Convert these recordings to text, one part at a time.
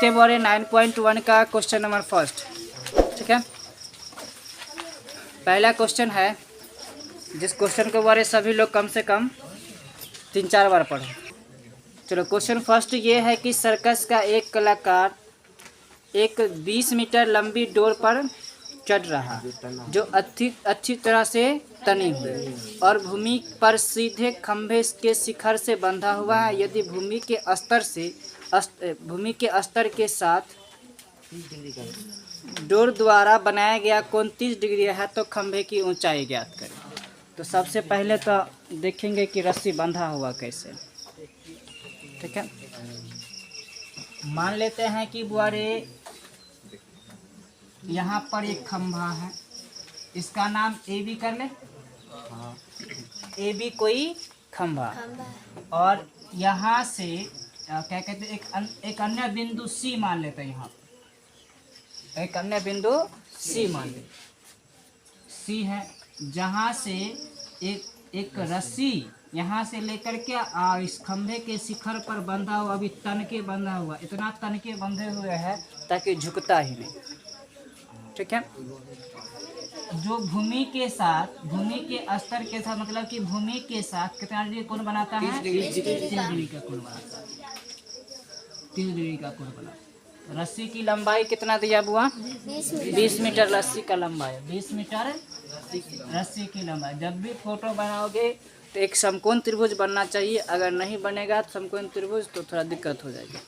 देखते बोरे 9.1 का क्वेश्चन नंबर फर्स्ट। ठीक है, पहला क्वेश्चन है जिस क्वेश्चन के बारे सभी लोग कम से कम 3-4 बार पढ़ो। चलो क्वेश्चन फर्स्ट ये है कि सर्कस का एक कलाकार एक 20 मीटर लंबी डोर पर चढ़ रहा जो अच्छी तरह से तनी हुई और भूमि पर सीधे खंभे के शिखर से बंधा हुआ है। यदि भूमि के स्तर के साथ डोर द्वारा बनाया गया कोण 30 डिग्री है तो खंभे की ऊंचाई ज्ञात करें। तो सबसे पहले तो देखेंगे कि रस्सी बंधा हुआ कैसे। ठीक है, मान लेते हैं कि बुआरे यहाँ पर एक खंभा है, इसका नाम ए बी कर ले। ए बी कोई खंभा, और यहाँ से क्या कहते हैं एक अन्य बिंदु सी मान लेते हैं। यहाँ एक अन्य बिंदु सी मान ले, सी है जहाँ से एक रस्सी यहाँ से लेकर के इस खंभे के शिखर पर बंधा हुआ, अभी तन के बंधा हुआ, इतना तन के बंधे हुए है ताकि झुकता ही नहीं। ठीक है, जो भूमि के स्तर के साथ मतलब कि भूमि के साथ कितना डिग्री कोण बनाता है? 30 डिग्री का कोण बनाता है। 30 डिग्री का कोण बनाता। रस्सी की लंबाई कितना दिया बुआ? 20 मीटर रस्सी का लंबाई, 20 मीटर रस्सी की लंबाई। जब भी फोटो बनाओगे तो एक समकोण त्रिभुज बनना चाहिए, अगर नहीं बनेगा तो समकोण त्रिभुज तो थोड़ा दिक्कत हो जाएगी,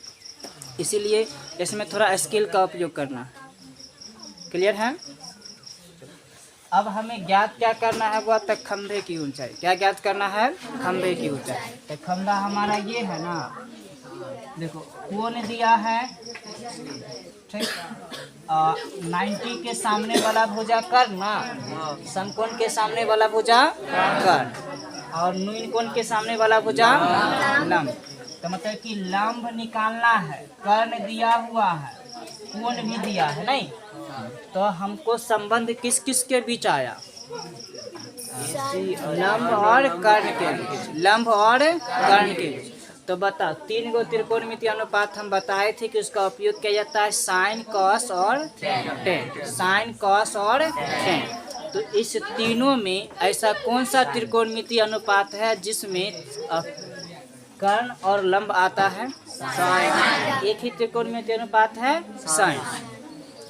इसीलिए इसमें थोड़ा स्केल का उपयोग करना। क्लियर है? अब हमें ज्ञात क्या करना है वो तक खंभे की ऊंचाई। क्या ज्ञात करना है? खंभे की ऊंचाई। तो खंभा हमारा ये है ना, देखो कोण दिया है, ठीक, 90 के सामने वाला भुजा कर्ण ना, समकोण के सामने वाला भुजा कर्ण, और न्यून कोण के सामने वाला भुजा लंब। तो मतलब कि लंब निकालना है, कर्ण दिया हुआ है, कोण भी दिया है नहीं, तो हमको संबंध किस किस के बीच आया? लंब और कर्ण के बीच, लंब और कर्ण के बीच। तो बताओ 3 गो त्रिकोणमितीय अनुपात हम बताए थे कि उसका उपयोग किया जाता है साइन, कॉस और टेन। साइन, कॉस और टेन। तो इस तीनों में ऐसा कौन सा त्रिकोणमितीय अनुपात है जिसमें कर्ण और लंब आता है? साइन। एक ही त्रिकोणमितीय अनुपात है साइन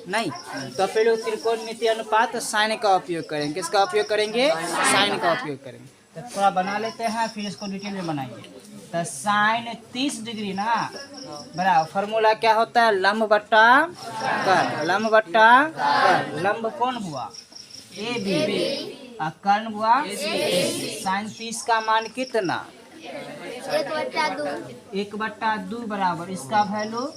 नहीं, तो फिर लोग त्रिकोणमितीय अनुपात साइन का उपयोग करेंगे। किसका उपयोग करेंगे? साइन का उपयोग करेंगे। तो थोड़ा बना लेते हैं फिर इसको डिटेल में बनाएंगे। तो साइन 30 डिग्री ना बराबर फार्मूला क्या होता है? लंब बट्टा कर्ण, लंब बट्टा कर्ण। लंब कौन हुआ? ए बी, और कर्ण हुआ साइन 30 का मान कितना? 1/2 बराबर इसका वैल्यू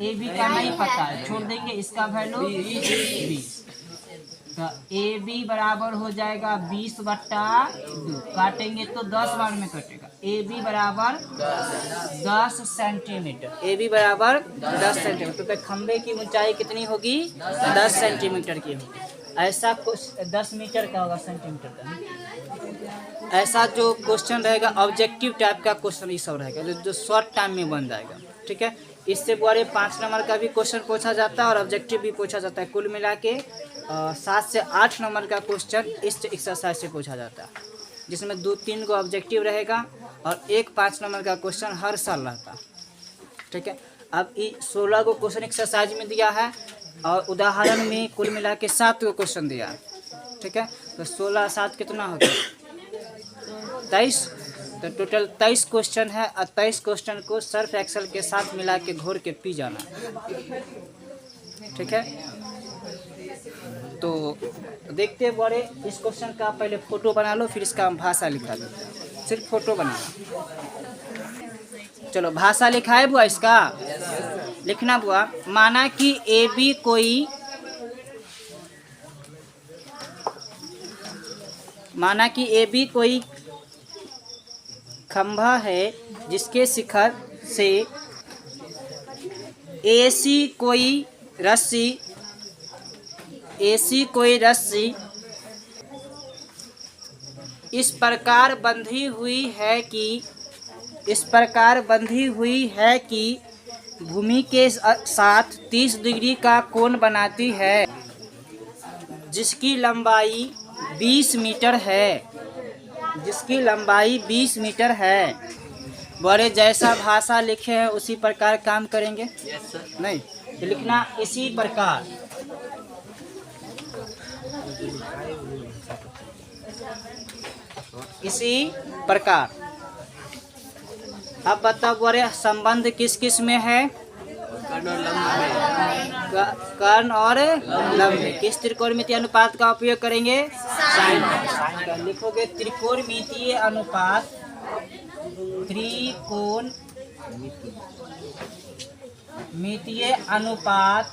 ए बी का नहीं पता है, छोड़ देंगे, इसका वैल्यू 20। तो ए बी बराबर हो जाएगा 20/2, काटेंगे तो 10 बार में कटेगा। ए बी बराबर 10 सेंटीमीटर, ए बी बराबर 10 सेंटीमीटर। तो खंभे की ऊंचाई कितनी होगी? 10 सेंटीमीटर की होगी। ऐसा कुछ 10 मीटर का होगा, सेंटीमीटर का। ऐसा जो क्वेश्चन रहेगा ऑब्जेक्टिव टाइप का क्वेश्चन ये सब रहेगा जो शॉर्ट टाइम में बन जाएगा। ठीक है, इससे बड़े 5 नंबर का भी क्वेश्चन पूछा जाता है और ऑब्जेक्टिव भी पूछा जाता है। कुल मिला के 7 से 8 नंबर का क्वेश्चन इस एक्सरसाइज से पूछा जाता है, जिसमें 2-3 को ऑब्जेक्टिव रहेगा और 1 5 नंबर का क्वेश्चन हर साल रहता है। ठीक है, अब 16 को क्वेश्चन एक्सरसाइज में दिया है और उदाहरण में कुल मिला के 7 को क्वेश्चन दिया है। ठीक है, तो 16 7 कितना होगा? 23। तो टोटल 23 क्वेश्चन है और 23 क्वेश्चन को सर्फ एक्सेल के साथ मिला के घोर के पी जाना। ठीक है, तो देखते बड़े इस क्वेश्चन का पहले फोटो बना लो, फिर इसका भाषा लिखा लो। सिर्फ फोटो बनाना। चलो भाषा लिखा है बुआ, इसका लिखना बुआ। माना कि ए बी कोई खंभा है जिसके शिखर से ऐसी कोई रस्सी इस प्रकार बंधी हुई है कि भूमि के साथ 30 डिग्री का कोण बनाती है, जिसकी लंबाई 20 मीटर है, जिसकी लंबाई 20 मीटर है। बड़े जैसा भाषा लिखे हैं उसी प्रकार काम करेंगे। नहीं तो लिखना इसी प्रकार। इसी प्रकार। अब बताओ बोरे संबंध किस किस में है? कर्ण और लंब। किस त्रिकोणमितीय अनुपात का उपयोग करेंगे? साइन का। लिखोगे त्रिकोणमितीय अनुपात, त्रिकोणमितीय अनुपात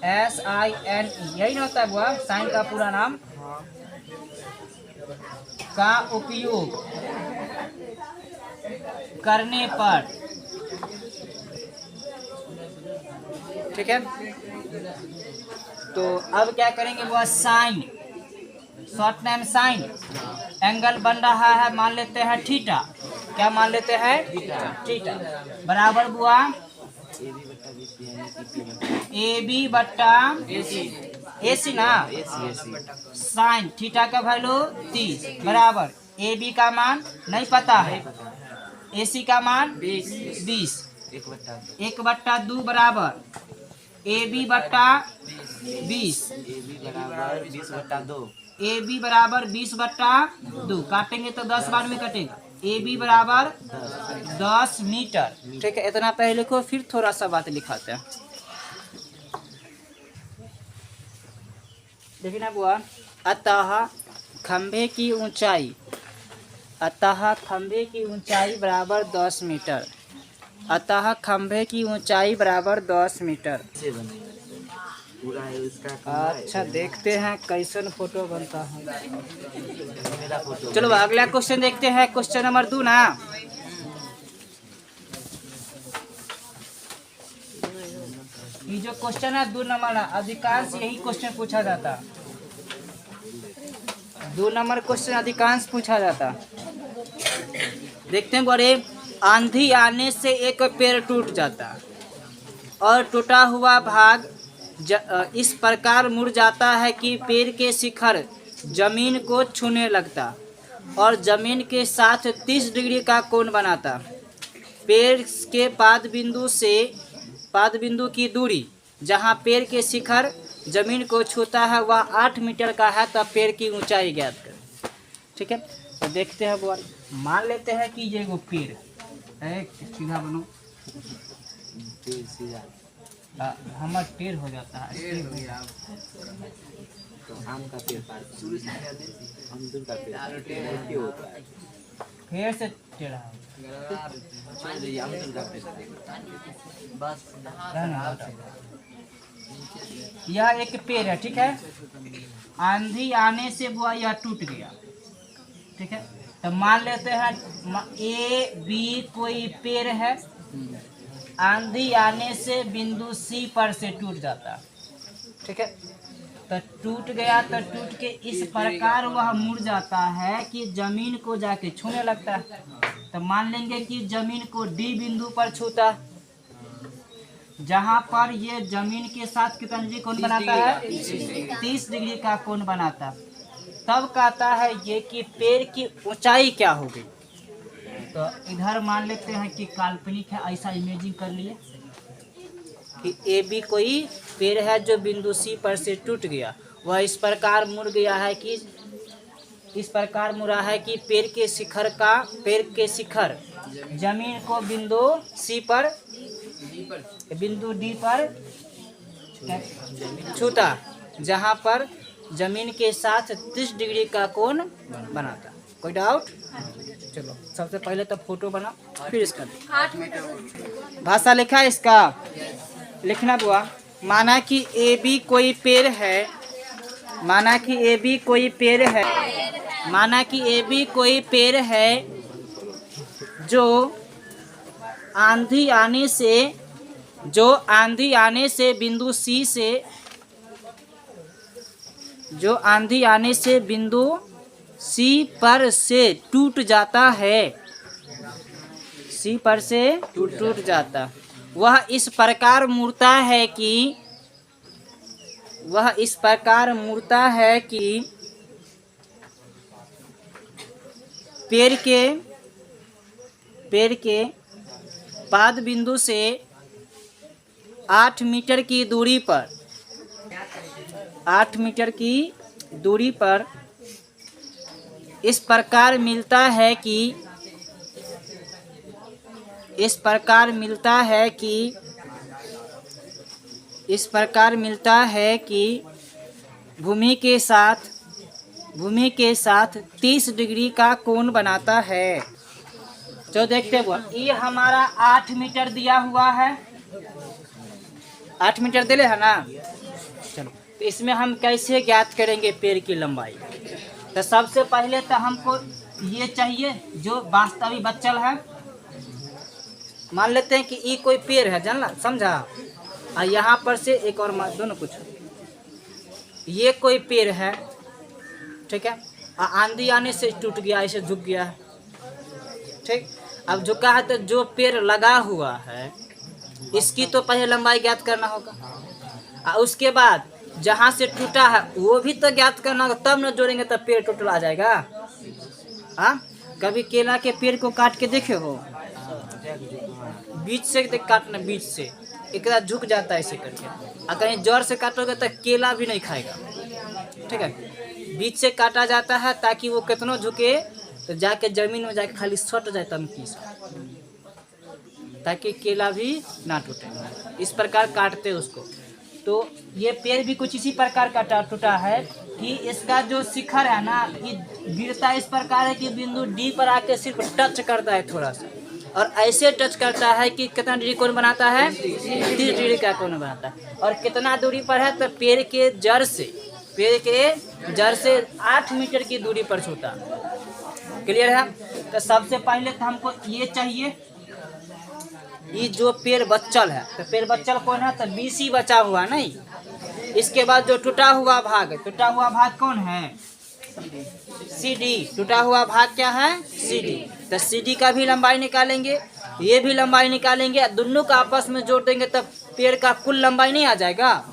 SINE, यही ना होता है बुआ साइन का पूरा नाम, का उपयोग करने पर, ठीक है। तो अब क्या करेंगे वो sign, short name sign. Angle बन रहा है, मान लेते हैं थीटा। क्या मान लेते हैं? थीटा बराबर बुआ AB बट्टा AC ना, साइन थीटा का वैल्यू 30 बराबर AB का मान नहीं पता है, AC का मान 20, 1/2 बराबर AB बट्टा 20, AB बराबर 20/2, काटेंगे तो 10 बार में कटेगा। AB बराबर 10 मीटर, ठीक है। इतना पहले लिखो, फिर थोड़ा सा बात लिखाते हैं। देखिए ना बुआ, अतः खंभे की ऊंचाई, अतः खंभे की ऊंचाई बराबर 10 मीटर, अतः खंभे की ऊंचाई बराबर 10 मीटर। अच्छा देखते हैं कैसन फोटो बनता है। चलो अगला क्वेश्चन देखते हैं, क्वेश्चन नंबर 2 ना। ये जो क्वेश्चन है 2 नंबर, अधिकांश यही क्वेश्चन पूछा जाता, 2 नंबर क्वेश्चन अधिकांश पूछा जाता। देखते हैं बड़े, आंधी आने से एक पेड़ टूट जाता और टूटा हुआ भाग इस प्रकार मुड़ जाता है कि पेड़ के शिखर जमीन को छूने लगता और जमीन के साथ 30 डिग्री का कोण बनाता। पेड़ के पाद बिंदु की दूरी जहां पेड़ के शिखर जमीन को छूता है वह 8 मीटर का है, तब पेड़ की ऊंचाई ज्ञात करें। ठीक है, तो देखते हैं वो, मान लेते हैं कि ये वो पेड़ है, सीधा बनो, हमारा पेड़ हो जाता है, तो आम का पेड़ अमरूद का पेड़ होता है, फिर से टेढ़ा यह एक पेड़ है, ठीक है। आंधी आने से वो यह टूट गया, ठीक है। तो मान लेते हैं AB कोई पेड़ है, आंधी आने से बिंदु C पर से टूट जाता, ठीक है। तो टूट गया, तो टूट के इस प्रकार वह मुड़ जाता है कि जमीन को जाके छूने लगता है। तो मान लेंगे कि जमीन को D बिंदु पर छूता, जहां पर ये जमीन के साथ कितना डिग्री कोण बनाता है? 30 डिग्री का कोण बनाता। तब कहता है ये कि पेड़ की ऊंचाई क्या होगी। तो इधर मान लेते हैं कि काल्पनिक है, ऐसा इमेजिंग कर लिए कि AB कोई पेड़ है जो बिंदु C पर से टूट गया, वह इस प्रकार मुड़ गया है कि इस प्रकार मुड़ा है कि पेड़ के शिखर जमीन को बिंदु C पर, बिंदु D पर छूता, जहां पर जमीन के साथ 30 डिग्री का कोण बनाता। कोई डाउट? चलो सबसे पहले तो फोटो बना, फिर इसका भाषा लिखा है इसका, लिखना बुआ। माना कि AB कोई पेड़ है, माना कि AB कोई पेड़ है, माना कि AB कोई पेड़ है जो आंधी आने से बिंदु C से, जो आंधी आने से बिंदु C पर से टूट जाता है, उसी पर से टूट जाता। वह इस प्रकार मुड़ता है कि पेड़ के पाद बिंदु से 8 मीटर की दूरी पर 8 मीटर की दूरी पर इस प्रकार मिलता है कि भूमि के साथ 30 डिग्री का कोण बनाता है। जो देखते हुआ ये हमारा 8 मीटर दिया हुआ है, 8 मीटर दिले है ना। चलो तो इसमें हम कैसे ज्ञात करेंगे पेड़ की लंबाई। तो सबसे पहले तो हमको ये चाहिए जो वास्तविक बच्चल है। मान लेते हैं कि ये कोई पेड़ है, जानला समझा। और यहाँ पर से एक और दोनों कुछ, ये कोई पेड़ है, ठीक है। आंधी आने से टूट गया, ऐसे झुक गया है, ठीक। अब झुका है तो जो पेड़ लगा हुआ है इसकी तो पहले लंबाई ज्ञात करना होगा। और उसके बाद जहाँ से टूटा है वो भी तो ज्ञात करना होगा, तब न जोड़ेंगे तब पेड़ टूट आ जाएगा। हाँ, कभी केला के पेड़ को काट के देखे हो? बीच से काटना, बीच से एक झुक जाता है ऐसे करके। और कहीं जड़ से काटोगे तो केला भी नहीं खाएगा, ठीक है। बीच से काटा जाता है ताकि वो कितना झुके तो जाके जमीन में जाके खाली सट जाए तमकी से, ताकि केला भी ना टूटे। इस प्रकार काटते उसको। तो ये पेड़ भी कुछ इसी प्रकार का टूटा है कि इसका जो शिखर है ना, ये गिरता इस प्रकार है कि बिंदु डी पर आके सिर्फ टच करता है थोड़ा सा, और ऐसे टच करता है कि कितना डिग्री कोण बनाता है, 30 डिग्री का कोण बनाता है। और कितना दूरी पर है तो पेड़ के जड़ से 8 मीटर की दूरी पर छूटा। क्लियर है। तो सबसे पहले तो हमको ये चाहिए, ये जो पेड़ बच्चल है, तो पेड़ बच्चल कौन है, तो बीसी बचा हुआ नहीं। इसके बाद जो टूटा हुआ भाग कौन है, CD। टूटा हुआ भाग क्या है, CD। तो CD का भी लंबाई निकालेंगे, ये भी लंबाई निकालेंगे, दोनों का आपस में जोड़ देंगे तब पेड़ का कुल लंबाई नहीं आ जाएगा।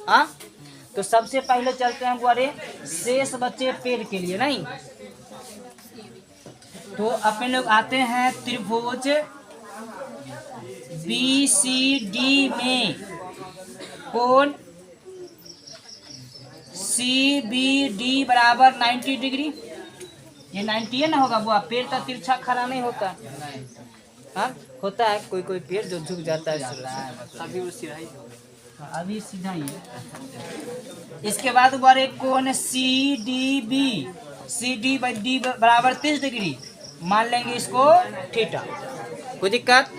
हाँ, तो सबसे पहले चलते हैं गुआरे शेष बचे पेड़ के लिए नहीं। तो अपने लोग आते हैं त्रिभुज BCD में कोण CBD बराबर 90 डिग्री। ये 90 है ना होगा बुआ, पेड़ का तिरछा खड़ा नहीं होता। हाँ, होता है कोई कोई पेड़ जो झुक जाता है, अभी सीधा ही है। इसके बाद बुआ कोण CD बराबर 30 डिग्री मान लेंगे इसको थीटा। कोई दिक्कत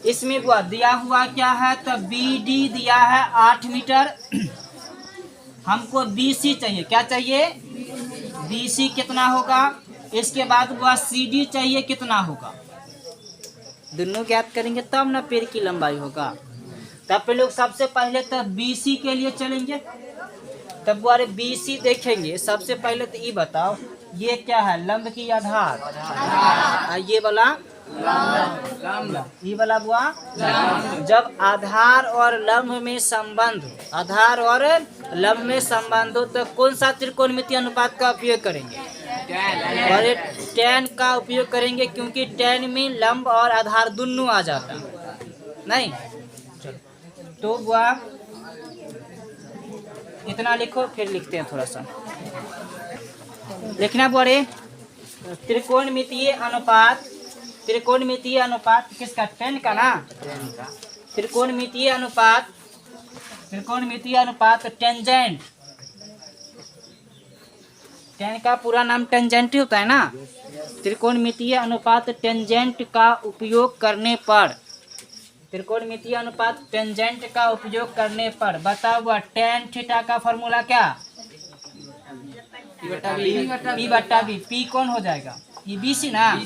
इसमें बुआ दिया हुआ क्या है, तो BD दिया है 8 मीटर। हमको BC चाहिए, क्या चाहिए, BC कितना होगा। इसके बाद बुआ CD चाहिए कितना होगा, दोनों ज्ञात करेंगे तब ना पेड़ की लंबाई होगा। तब पे लोग सबसे पहले तो BC के लिए चलेंगे। तब बुआ BC देखेंगे। सबसे पहले तो ये बताओ ये क्या है, लंब की आधार, ये वाला ये वाला बुआ। जब आधार और लंब में संबंध हो तो कौन सा त्रिकोणमितीय अनुपात का उपयोग करेंगे, और tan का उपयोग करेंगे, क्योंकि tan में लंब और आधार दोनों आ जाता नहीं। तो बुआ इतना लिखो, फिर लिखते हैं थोड़ा सा लिखना बुआ रे। त्रिकोणमितीय अनुपात किसका, tan का ना। त्रिकोणमितीय अनुपात टेंजेंट, tan का पूरा नाम टेंजेंट ही होता है ना। त्रिकोणमितीय अनुपात टेंजेंट का उपयोग करने पर बताओ tan थीटा का फॉर्मूला क्या, P बट्टा B। P कौन हो जाएगा, ये BC ना,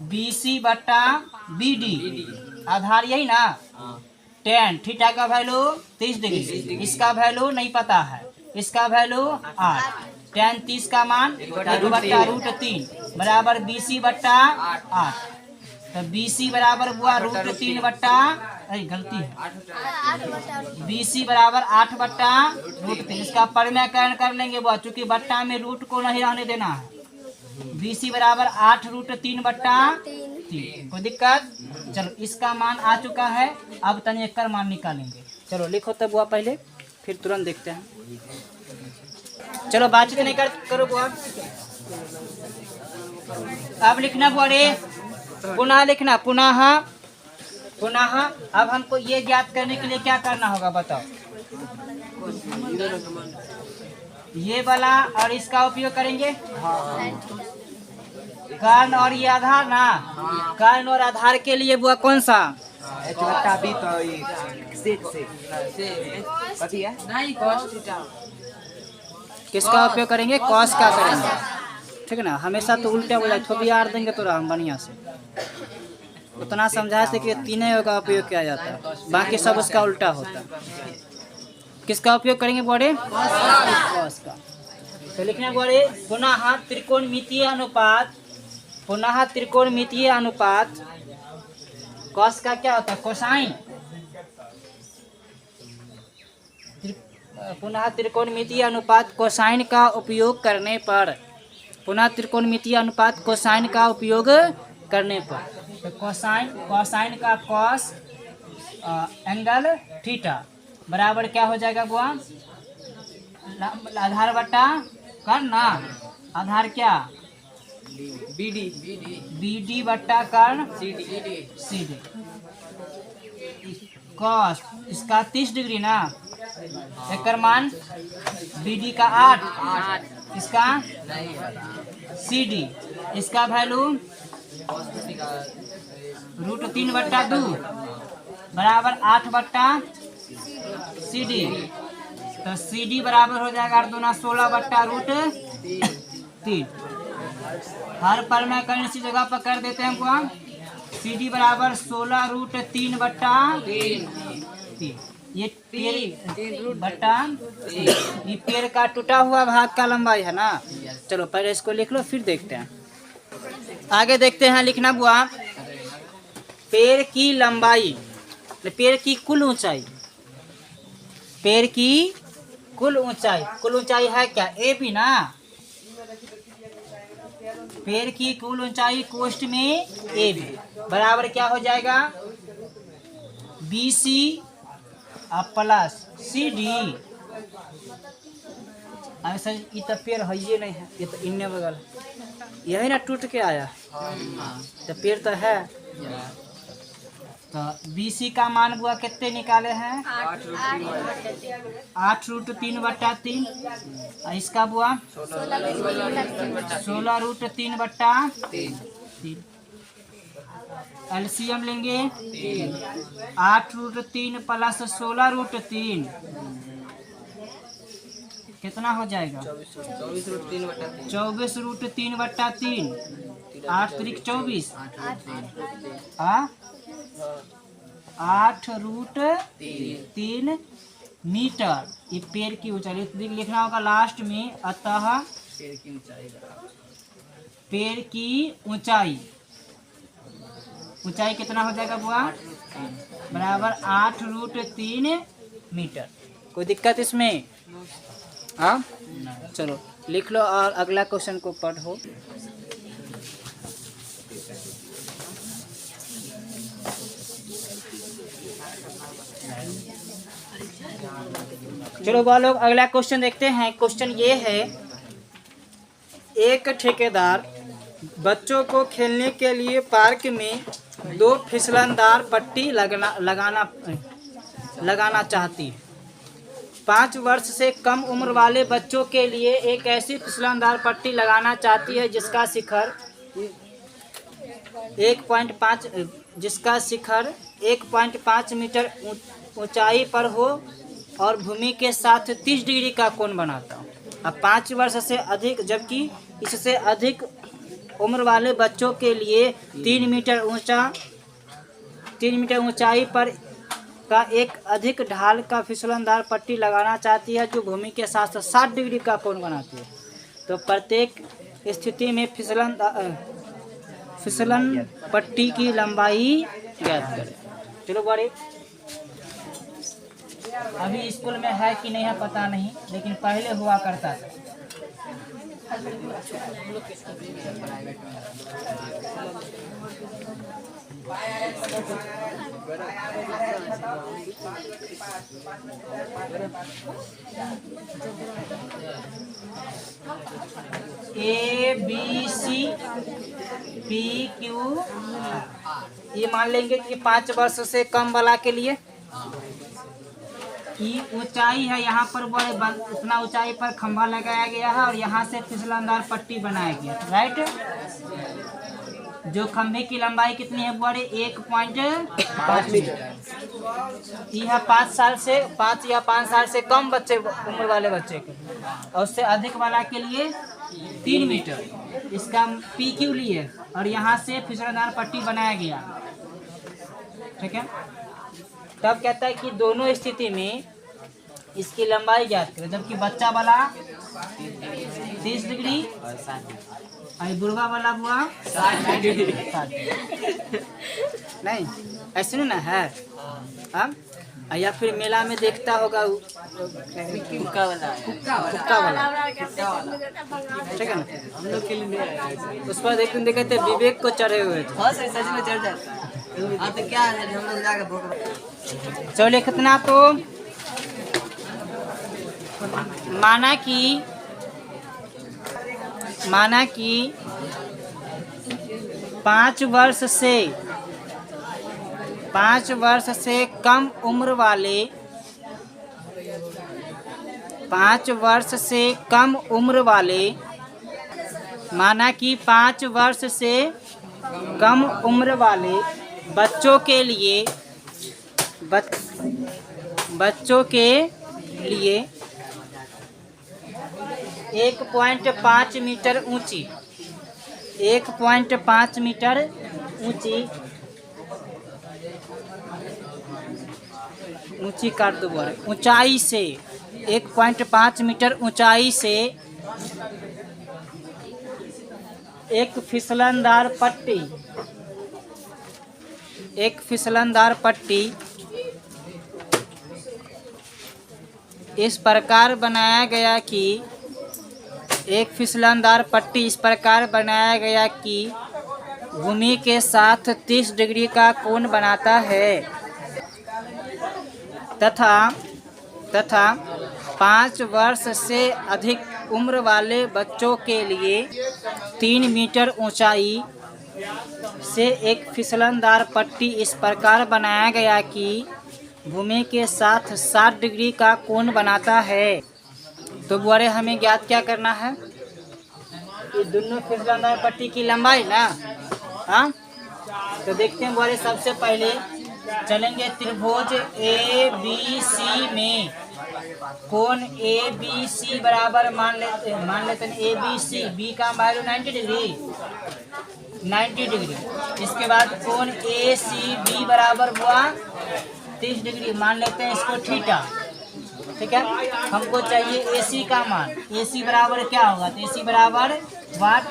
BC बट्टा BD, आधार यही ना। tan थीटा का वैल्यू 30 डिग्री, इसका वैल्यू नहीं पता है, इसका वैल्यू 8। tan 30 का मान √3 बराबर BC बट्टा 8। तो BC बराबर हुआ √3 बट्टा, अरे गलती है, BC बराबर 8 बट्टा √3। इसका परिमेयकरण कर लेंगे बुआ, चूंकि बट्टा में रूट को नहीं रहने देना है। BC बराबर 8 √3 बट्टा 3। कोई दिक्कत? चलो इसका मान आ चुका है, अब तनी एक मान निकालेंगे। चलो लिखो तब बुआ पहले, फिर तुरंत देखते हैं। चलो बातचीत नहीं करो बुआ, अब लिखना बुआ रे, पुनः लिखना, पुनः। अब हमको ये ज्ञात करने के लिए क्या करना होगा बताओ? ये वाला और इसका उपयोग करेंगे, कर्ण और ये आधार ना। कर्ण और आधार के लिए बुआ कौन सा? किसका उपयोग करेंगे? कॉस का करेंगे, ठीक है ना। हमेशा तो उल्टा हो जाए, थोड़ी यार देंगे तो हम बढ़िया से उतना समझा से कि तीनों का उपयोग किया जाता है, बाकी सब उसका उल्टा होता है। किसका उपयोग करेंगे बोले? कॉस का। तो लिखना बोले पुनः त्रिकोणमितीय अनुपात, पुनः त्रिकोणमितीय अनुपात। कॉस का क्या होता है? कोसाइन। पुनः त्रिकोणमितीय अनुपात कोसाइन का उपयोग करने पर, पुनः त्रिकोणमितीय अनुपात कोसाइन का उपयोग करने पर, तो कोसाइन का कॉस एंगल थीटा बराबर क्या हो जाएगा बुआ? आधार बट्टा कर्ण ना, आधार क्या? BD बट्टा कर्ण CD। कॉस इसका 30 डिग्री ना, एक मान BD का 8, इसका CD, इसका वैल्यू √3 बट्टा 2 बराबर 8 बट्टा CD। तो CD बराबर हो जाएगा 8 दूना 16 बट्टा √3। हर परिमेयकरण इसी जगह पर कर देते हैं बुआ। CD बराबर 16 √3 बट्टा 3। ये पेड़ बट्टा, ये पेड़ का टूटा हुआ भाग का लंबाई है ना। चलो पहले इसको लिख लो, फिर देखते हैं आगे। देखते हैं लिखना बुआ, पेड़ की लंबाई, पेड़ की कुल ऊंचाई, पेड़ की कुल ऊंचाई है क्या? AB ना। पेड़ की कुल ऊंचाई कोष्ठ में AB बराबर क्या हो जाएगा? BC plus CD। ऐसा ये तो पेड़ है, ये नहीं है, ये तो इन्ने बगल यही ना टूट के आया, तो पेड़ तो है। तो BC का मान बुआ कितने निकाले हैं? 8 √3 बट्टा 3। इसका बुआ 16 √3 बट्टा 3। LCM लेंगे 8 √3 प्लस 16 √3 कितना हो जाएगा? 24 √3 बट्टा 3। 8 त्रिक 24, 8 √3 मीटर। ये पेड़ की ऊंचाई लिखना होगा लास्ट में। अतः पेड़ की ऊंचाई कितना हो जाएगा बुआ? बराबर 8 √3 मीटर। कोई दिक्कत इसमें? हाँ चलो लिख लो और अगला क्वेश्चन को पढ़ो। चलो बालोग अगला क्वेश्चन देखते हैं। क्वेश्चन ये है, एक ठेकेदार बच्चों को खेलने के लिए पार्क में 2 फिसलनदार पट्टी लगाना चाहती है। 5 वर्ष से कम उम्र वाले बच्चों के लिए एक ऐसी फिसलनदार पट्टी लगाना चाहती है जिसका शिखर 1.5 मीटर ऊंचाई पर हो और भूमि के साथ 30 डिग्री का कोण बनाता हो। अब 5 वर्ष से अधिक, जबकि इससे अधिक उम्र वाले बच्चों के लिए 3 मीटर ऊंचाई पर का एक अधिक ढाल का फिसलनदार पट्टी लगाना चाहती है जो भूमि के साथ 60 डिग्री का कोण बनाती है। तो प्रत्येक स्थिति में फिसलन पट्टी की लंबाई ज्ञात करें। चलो बड़े, अभी स्कूल में है कि नहीं है पता नहीं, लेकिन पहले हुआ करता था। A B C P Q, ये मान लेंगे कि 5 वर्ष से कम वाला के लिए की ऊंचाई है, यहाँ पर बड़े उतना ऊंचाई पर खंभा लगाया गया है और यहाँ से फिसलनदार पट्टी बनाया गया, राइट। जो खंभे की लंबाई कितनी है बड़े? 1.5 मीटर। यह 5 साल से 5 या 5 साल से कम बच्चे उम्र वाले बच्चे के, और उससे अधिक वाला के लिए 3 मीटर इसका पी क्यू लिए, और यहाँ से फिसलनदार पट्टी बनाया गया, ठीक है। तब कहता है कि दोनों स्थिति में इसकी लंबाई ज्ञात करें, जबकि बच्चा वाला 30 डिग्री और बुढ़वा वाला हुआ 60 डिग्री। नहीं ऐसे नहीं ना है, हाँ। या फिर मेला में देखता होगा हुक्का वाला, ठीक है ना, हम लोग के लिए उस पर देखते विवेक को चढ़े हुए थे, सच में चढ़ जाता है। तो क्या है, हम लोग जाकर चलो कितना, तो माना कि 5 वर्ष से कम उम्र वाले 5 वर्ष से कम उम्र वाले, माना कि 5 वर्ष से कम उम्र वाले बच्चों के लिए 1.5 मीटर ऊंची 1.5 मीटर ऊंची काट दो बोले, ऊंचाई से 1.5 मीटर ऊंचाई से एक फिसलनदार पट्टी इस प्रकार बनाया गया कि भूमि के साथ 30 डिग्री का कोण बनाता है, तथा 5 वर्ष से अधिक उम्र वाले बच्चों के लिए 3 मीटर ऊंचाई से एक फिसलनदार पट्टी इस प्रकार बनाया गया कि भूमि के साथ 60 डिग्री का कोण बनाता है। तो बुआरे हमें ज्ञात क्या करना है? ये दोनों फिसलनदार पट्टी की लंबाई ना, हाँ। तो देखते हैं बुआरे, सबसे पहले चलेंगे त्रिभुज ABC में कोण ABC बराबर मान लेते हैं ABC, B का वैल्यू 90 डिग्री। इसके बाद कोण ACB बराबर हुआ 30 डिग्री, मान लेते हैं इसको थीटा, ठीक है। हमको चाहिए AC का मान, AC बराबर क्या होगा? तो AC बराबर वाट,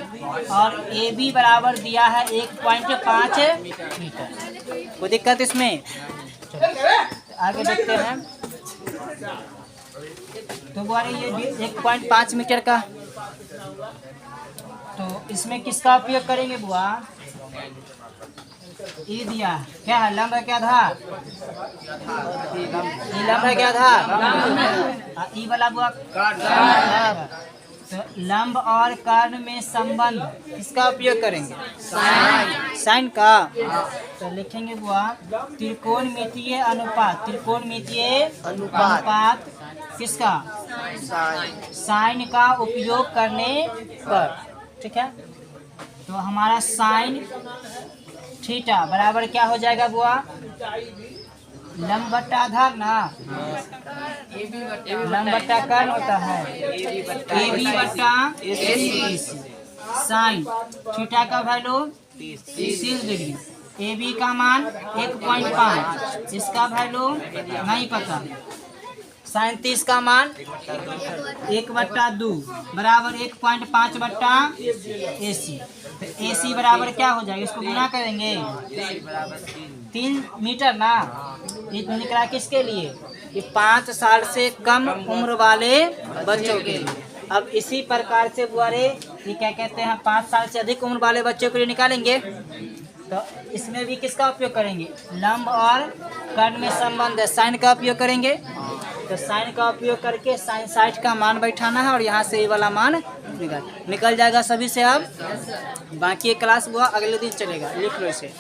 और AB बराबर दिया है 1.5 मीटर। कोई दिक्कत इसमें? आगे देखते हैं। तो बोले ये 1.5 मीटर का, तो इसमें किसका उपयोग करेंगे बुआ? ये दिया क्या है, लंब है क्या आधार? ये लंब है क्या आधार? ई वाला बुआ तो लंब और कर्ण में संबंध किसका उपयोग करेंगे? साइन का। तो लिखेंगे बुआ त्रिकोणमितीय अनुपात किसका? साइन का उपयोग करने पर, ठीक है। तो हमारा साइन थीटा बराबर क्या हो जाएगा बुआ? लंब बट्टा आधार ना, लंब बट्टा कर्ण होता है, AB बट्टा AC। साइन थीटा का वैल्यू 30 डिग्री, AB का मान 1.5, इसका वैल्यू नहीं पता, साइन 30 का मान 1/2 बराबर 1.5 बट्टा AC। तो AC बराबर क्या हो जाएगा, इसको गुना करेंगे 3 मीटर ना। ये निकला किसके लिए, ये 5 साल से कम उम्र वाले बच्चों के लिए। अब इसी प्रकार से बुआरे ये क्या कहते हैं, 5 साल से अधिक उम्र वाले बच्चों के लिए निकालेंगे। तो इसमें भी किसका उपयोग करेंगे, लंब और कर्ण में संबंध है, साइन का उपयोग करेंगे। तो साइन का उपयोग करके साइन 60 का मान बैठाना है और यहाँ से ये वाला मान निकल जाएगा सभी से। अब बाकी क्लास हुआ अगले दिन चलेगा, लिख लो इसे।